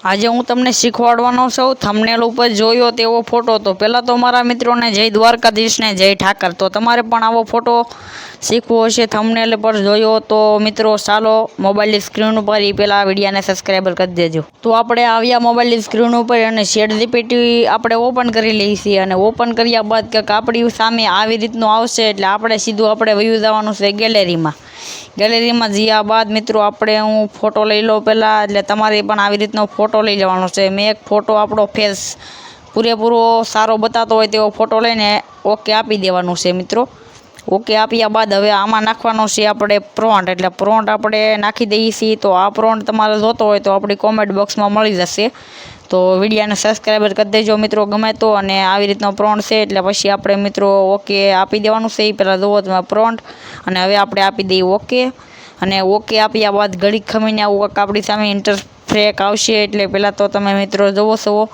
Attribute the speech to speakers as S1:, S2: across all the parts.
S1: આજે હું તમને શીખવાડવાનો છું થંબનેલ ઉપર જોયો તેવો ફોટો। તો પહેલાં તો મારા મિત્રોને જય દ્વારકાધીશને જય ઠાકર। તો તમારે પણ આવો ફોટો શીખવો હશે થંબનેલ પર જોયો તો મિત્રો ચાલો મોબાઈલની સ્ક્રીન ઉપર એ પહેલાં વિડીયોને સબસ્ક્રાઈબર કરી દેજો। તો આપણે આવ્યા મોબાઈલની સ્ક્રીન ઉપર અને ChatGPT આપણે ઓપન કરી લઈએ છીએ અને ઓપન કર્યા બાદ કંઈક આપણી સામે આવી રીતનું આવશે એટલે આપણે સીધું વયું જવાનું છે ગેલેરીમાં જ્યાં બાદ મિત્રો આપણે હું ફોટો લઈ લઉં પહેલાં એટલે તમારે પણ આવી રીતનો ફોટો લઈ લેવાનો છે। મેં એક ફોટો આપણો ફેસ પૂરેપૂરો સારો બતાતો હોય તેવો ફોટો લઈને ઓકે આપી દેવાનું છે મિત્રો। ઓકે આપ્યા બાદ હવે આમાં નાખવાનો છે આપણે પ્રોન્ટ એટલે પ્રોન્ટ આપણે નાખી દઈએ છીએ। તો આ પ્રોન્ટ તમારે જોતો હોય તો આપણી કોમેન્ટ બોક્સમાં મળી જશે। તો વિડીયોને સબસ્ક્રાઈબર કરી દેજો મિત્રો ગમે તો। અને આવી રીતનો પ્રોન્ટ છે એટલે પછી આપણે મિત્રો ઓકે આપી દેવાનું છે। એ પહેલાં જુઓ તમે પ્રોન્ટ અને હવે આપણે આપી દઈએ ઓકે। અને ઓકે આપ્યા બાદ ઘડીક ખમીને આવું આપણી સામે ઇન્ટરફેક આવશે એટલે પહેલાં તો તમે મિત્રો જુઓ છો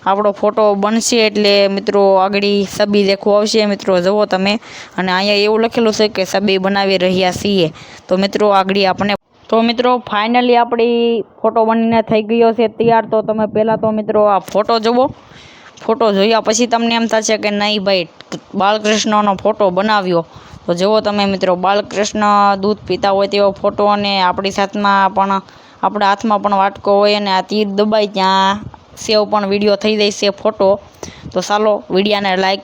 S1: આપણો ફોટો બનશે એટલે મિત્રો આગળ છબી દેખો આવશે મિત્રો જુઓ તમે। અને અહીંયા એવું લખેલું છે કે છબી બનાવી રહ્યા છીએ। તો મિત્રો આગળ આપણે તો મિત્રો ફાઇનલી આપણી ફોટો બનીને થઈ ગયો છે તૈયાર। તો તમે પહેલાં તો મિત્રો આ ફોટો જુઓ। ફોટો જોયા પછી તમને એમ થશે કે નહીં ભાઈ બાલકૃષ્ણનો ફોટો બનાવ્યો। તો જુઓ તમે મિત્રો બાલકૃષ્ણ દૂધ પીતા હોય તેવો ફોટો અને આપણા હાથમાં પણ વાટકો હોય અને આ તીર દબાઈ ત્યાં સેવ પણ વિડીયો થઈ જાય છે ફોટો। તો ચાલો વિડીયોને લાઈક